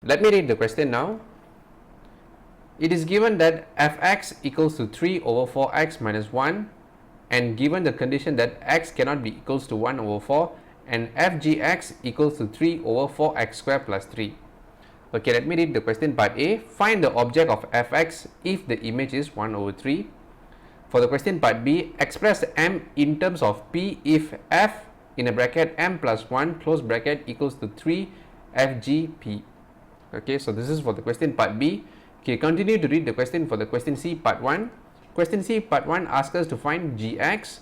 Let me read the question now. It is given that fx equals to 3 over 4x minus 1, and given the condition that x cannot be equals to 1 over 4 and fgx equals to 3 over 4x squared plus 3. Okay, let me read the question part A. Find the object of fx if the image is 1 over 3. For the question part B, express m in terms of p if f in a bracket m plus 1 close bracket equals to 3 fgp. Okay, so this is for the question part B. Okay, continue to read the question for the question C part 1. Question C part 1 asks us to find gx.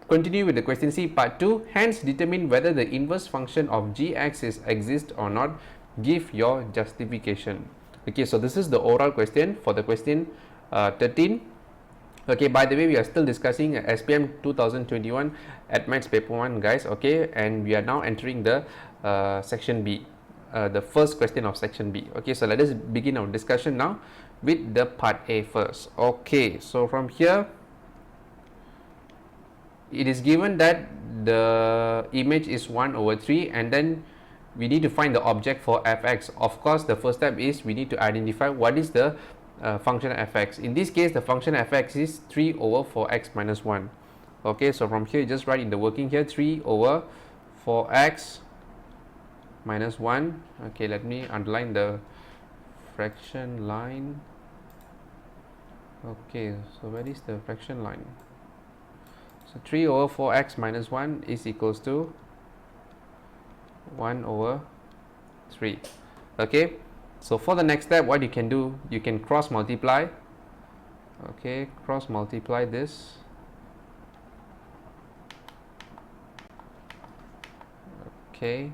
Continue with the question C part 2. Hence, determine whether the inverse function of gx is exist or not. Give your justification. Okay, so this is the oral question for the question 13. Okay, by the way, we are still discussing SPM 2021 Add Maths paper 1, guys. Okay, and we are now entering the section B. The first question of section B. Okay, so let us begin our discussion now with the part A first. Okay, so from here, it is given that the image is 1 over 3, and then we need to find the object for fx. Of course, the first step is we need to identify what is the function fx. In this case, the function fx is 3 over 4x minus 1. Okay, so from here, you just write in the working here 3 over 4x minus 1. Okay, let me underline the fraction line. Okay, so where is the fraction line? So 3 over 4x minus 1 is equals to 1 over 3. Okay, so for the next step, what you can do, you can cross multiply. Okay, cross multiply this. Okay.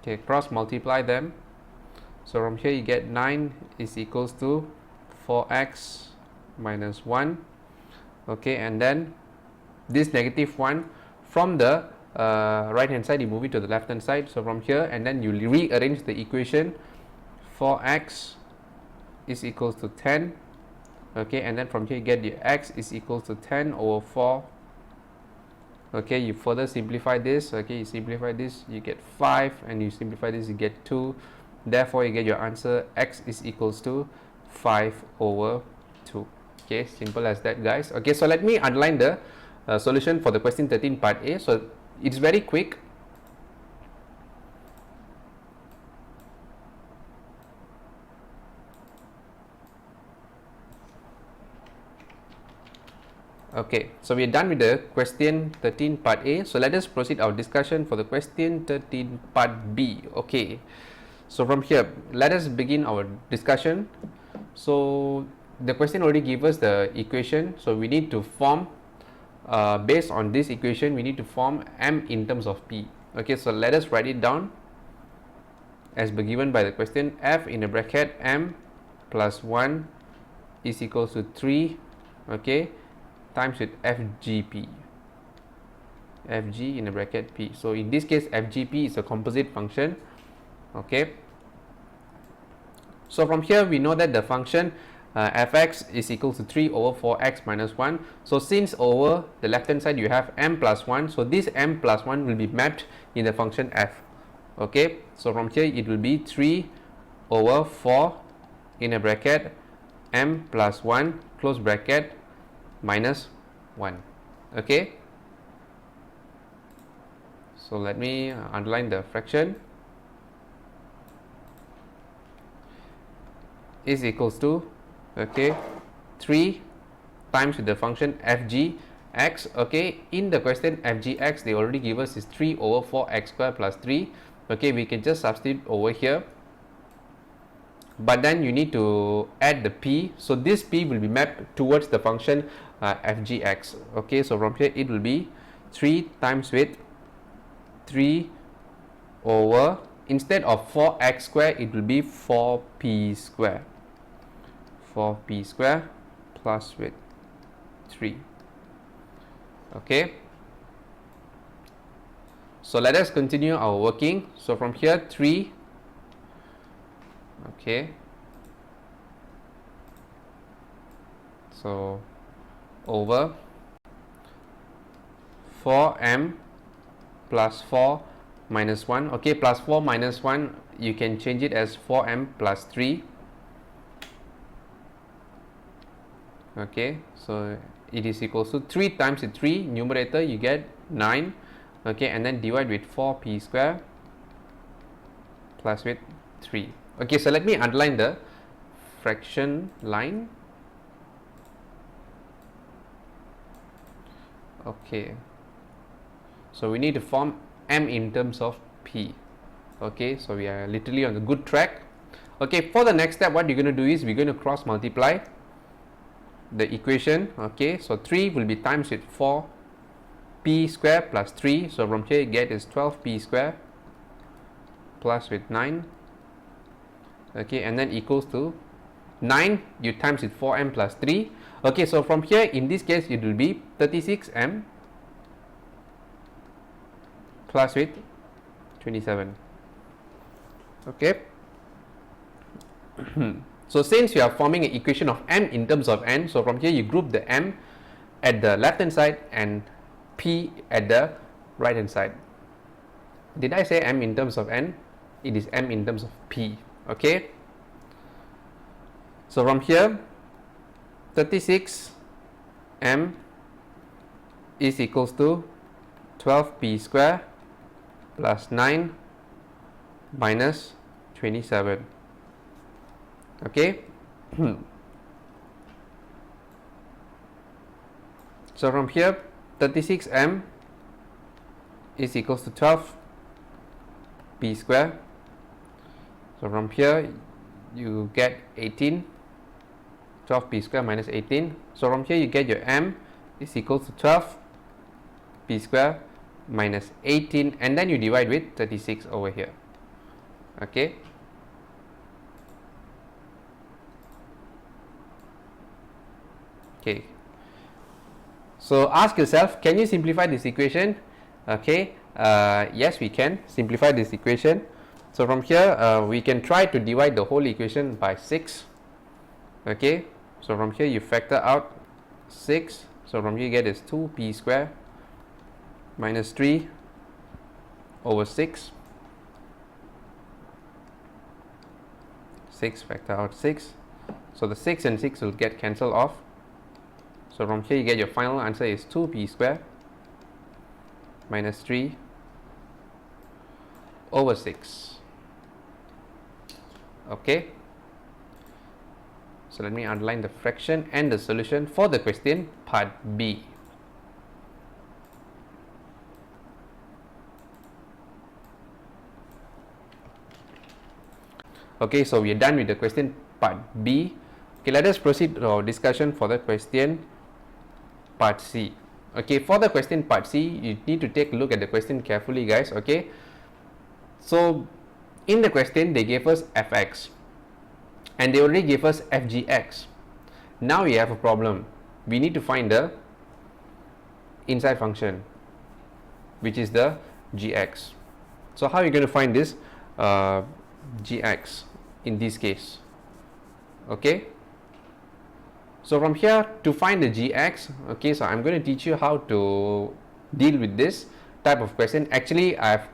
Okay, cross multiply them. So from here you get 9 is equals to 4x minus 1. Okay, and then this negative 1 from the right hand side, you move it to the left hand side. So from here, and then you rearrange the equation. 4x is equals to 10. Okay, and then from here you get the x is equals to 10 over 4. Okay, you further simplify this. Okay, you simplify this, you get 5, and you simplify this, you get 2. Therefore, you get your answer, x is equals to 5 over 2. Okay, simple as that, guys. Okay, so let me underline the solution for the question 13 part A. So it's very quick. Okay, so we are done with the question 13 part A. So let us proceed our discussion for the question 13 part B. Okay, so from here, let us begin our discussion. So the question already gives us the equation. So we need to form, based on this equation, we need to form m in terms of p. Okay, so let us write it down as given by the question. F in a bracket m plus 1 is equals to 3. Okay, times with fgp, fg in a bracket p. So in this case, fgp is a composite function. Okay, so from here we know that the function fx is equal to 3 over 4x minus 1. So since over the left hand side you have m plus 1, so this m plus 1 will be mapped in the function f. Okay, so from here it will be 3 over 4 in a bracket m plus 1 close bracket minus 1. Okay, so let me underline the fraction. Is equals to, okay, 3 times with the function fgx. Okay, in the question fgx they already give us is 3 over 4x squared plus 3. Okay, we can just substitute over here, but then you need to add the p. So this p will be mapped towards the function fgx. Okay, so from here it will be 3 times with 3 over, instead of 4x squared it will be 4p squared. 4p squared plus with 3. Okay, so let us continue our working. So from here 3, okay, so over 4m plus 4 minus 1. Okay, plus 4 minus 1, you can change it as 4m plus 3. Okay, so it is equals to 3 times 3, numerator you get 9. Okay, and then divide with 4p square plus with 3. Okay, so let me underline the fraction line. Okay, so we need to form m in terms of p. Okay, so we are literally on the good track. Okay, for the next step, what you're going to do is we're going to cross multiply the equation. Okay, so 3 will be times with 4p square plus 3. So from here you get is 12p square plus with 9. Okay, and then equals to 9, you times with 4m plus 3. Okay, so from here in this case it will be 36m plus with 27. Okay. So since you are forming an equation of m in terms of n, so from here you group the m at the left hand side and p at the right hand side. Did I say m in terms of n? It is m in terms of p. Okay. So from here 36m is equals to 12p square plus 9 minus 27. Okay. So from here 36m is equals to 12p square. So from here you get 18, 12p square minus 18. So from here you get your m is equals to 12p square minus 18, and then you divide with 36 over here. Okay. Okay. So ask yourself, can you simplify this equation? Okay. Yes, we can simplify this equation. So from here we can try to divide the whole equation by 6. Okay. So from here you factor out 6. So from here you get is 2p square minus 3 over 6. 6 factor out 6. So the 6 and 6 will get cancelled off. So from here you get your final answer is 2p square minus 3 over 6. Okay. So let me underline the fraction and the solution for the question part B. Okay, so we are done with the question part B. Okay, let us proceed to our discussion for the question part C. Okay, for the question part C, you need to take a look at the question carefully, guys. Okay, so in the question they gave us fx and they already gave us fgx. Now we have a problem. We need to find the inside function, which is the gx. So how are you going to find this gx in this case? Okay, so from here to find the gx, okay, so I'm going to teach you how to deal with this type of question. Actually I've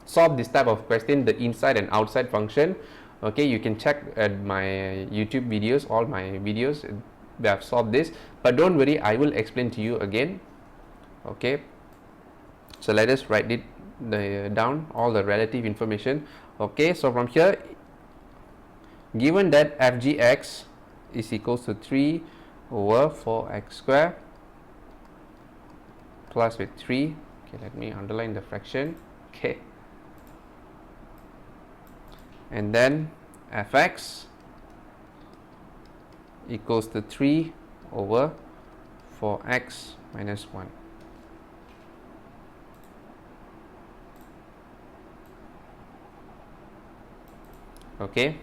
solved this type of question, the inside and outside function. Okay, you can check at my YouTube videos, all my videos, they have solved this, but don't worry, I will explain to you again. Okay, so let us write it down, all the relative information. Okay, so from here, given that fgx is equals to 3 over 4x square plus with 3. Okay, let me underline the fraction. Okay, and then fx equals to 3 over 4x minus 1. Okay,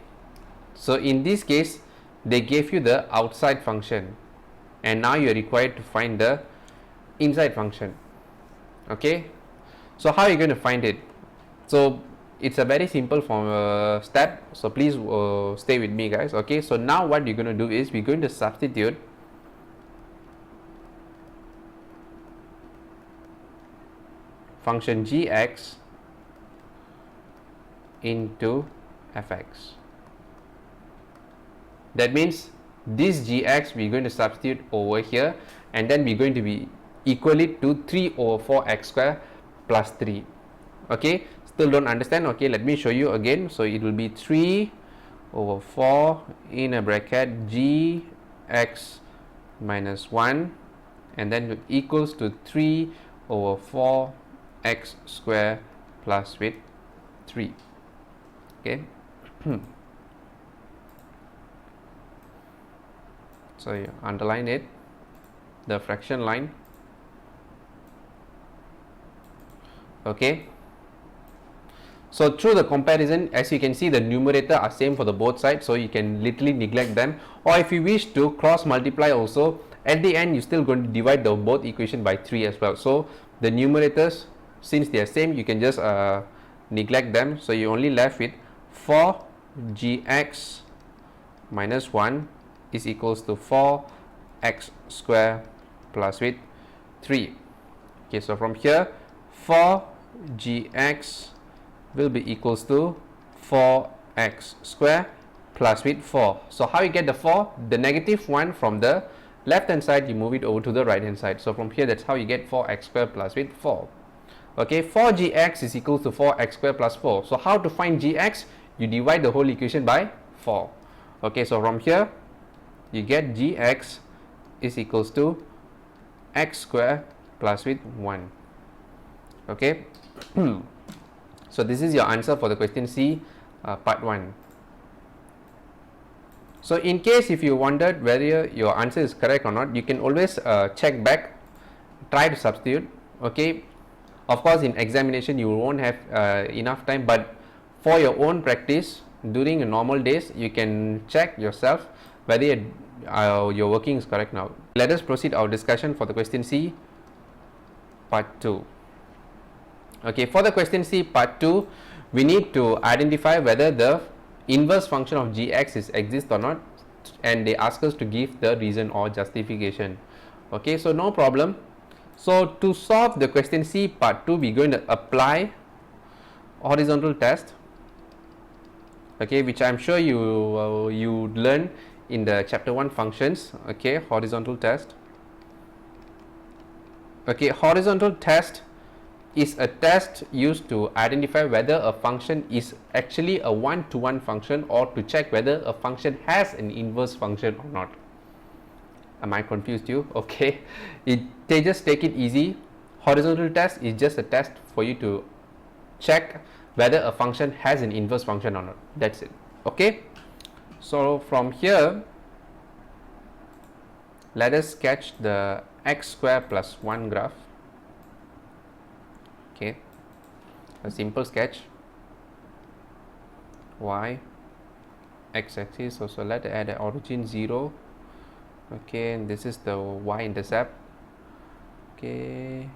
so in this case they gave you the outside function and now you are required to find the inside function. Okay, so how are you going to find it? So it's a very simple step, so please stay with me, guys. Okay, so now what you're going to do is we're going to substitute function gx into fx. That means this gx we're going to substitute over here, and then we're going to be equal it to 3 over 4x square plus 3. Okay, still don't understand? Okay, let me show you again. So it will be 3 over 4 in a bracket gx minus 1, and then equals to 3 over 4 x square plus with 3. Okay. So you underline it, the fraction line. Okay. So through the comparison, as you can see, the numerator are same for the both sides, so you can literally neglect them, or if you wish to cross multiply also, at the end you're still going to divide the both equation by 3 as well. So the numerators, since they are same, you can just neglect them, so you only left with 4 gx minus 1 is equals to 4 x square plus with 3. Okay, so from here 4 gx will be equals to 4x square plus with 4. So how you get the 4? The negative 1 from the left hand side, you move it over to the right hand side. So from here, that's how you get 4x square plus with 4. Okay, 4gx is equals to 4x square plus 4. So how to find gx? You divide the whole equation by 4. Okay, so from here you get gx is equals to x square plus with 1. Okay. So this is your answer for the question C, part 1. So in case if you wondered whether your answer is correct or not, you can always check back, try to substitute. Okay, of course in examination you won't have enough time, but for your own practice during normal days, you can check yourself whether your working is correct now. Let us proceed our discussion for the question C, part 2. Okay, for the question C part 2, we need to identify whether the inverse function of gx is exist or not, and they ask us to give the reason or justification. Okay, so no problem. So to solve the question C part 2, we're going to apply horizontal test. Okay, which I'm sure you learn in the chapter 1 functions. Okay, horizontal test. Okay, horizontal test is a test used to identify whether a function is actually a one-to-one function, or to check whether a function has an inverse function or not. Am I confused you? Okay, they just take it easy. Horizontal test is just a test for you to check whether a function has an inverse function or not. That's it. Okay, so from here, let us sketch the x square plus 1 graph. Okay, a simple sketch. Y x-axis, so let's add an origin 0. Okay, and this is the y-intercept. Okay,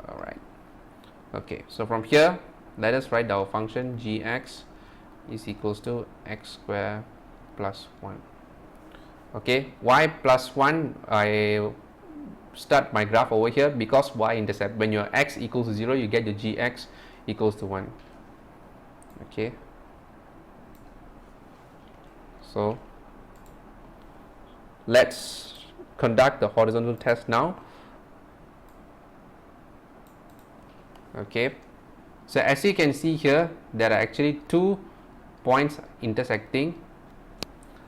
all right. Okay, so from here, let us write our function gx is equals to x square plus 1. Okay, y plus 1, I start my graph over here because y-intercept, when your x equals to 0, you get the gx equals to 1. Okay, so let's conduct the horizontal test now. Okay, so as you can see here, there are actually 2 points intersecting.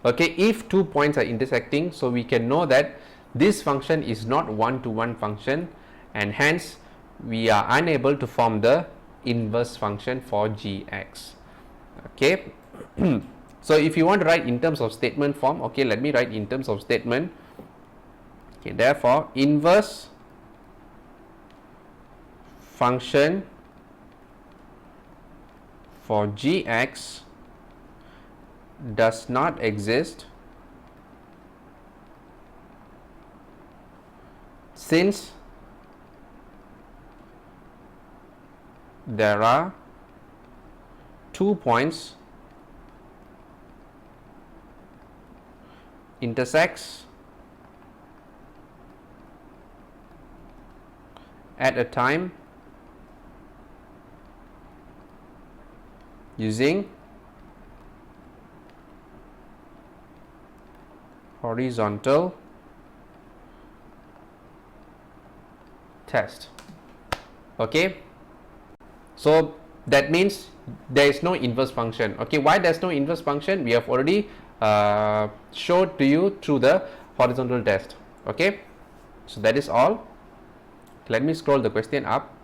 Okay, if 2 points are intersecting, so we can know that this function is not one-to-one function, and hence we are unable to form the inverse function for gx. Okay. So if you want to write in terms of statement form, okay, let me write in terms of statement. Okay, therefore inverse function for gx does not exist since there are 2 points intersects at a time using horizontal test. Okay, so that means there is no inverse function. Okay, why there's no inverse function? We have already showed to you through the horizontal test. Okay, so that is all. Let me scroll the question up.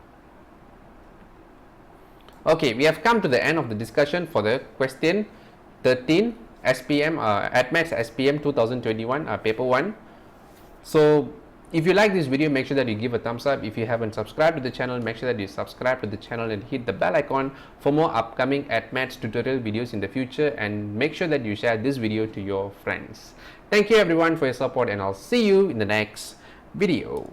Okay, we have come to the end of the discussion for the question 13 SPM Add Maths SPM 2021 paper 1. So if you like this video, make sure that you give a thumbs up. If you haven't subscribed to the channel, make sure that you subscribe to the channel and hit the bell icon for more upcoming Add Maths tutorial videos in the future, and make sure that you share this video to your friends. Thank you everyone for your support, and I'll see you in the next video.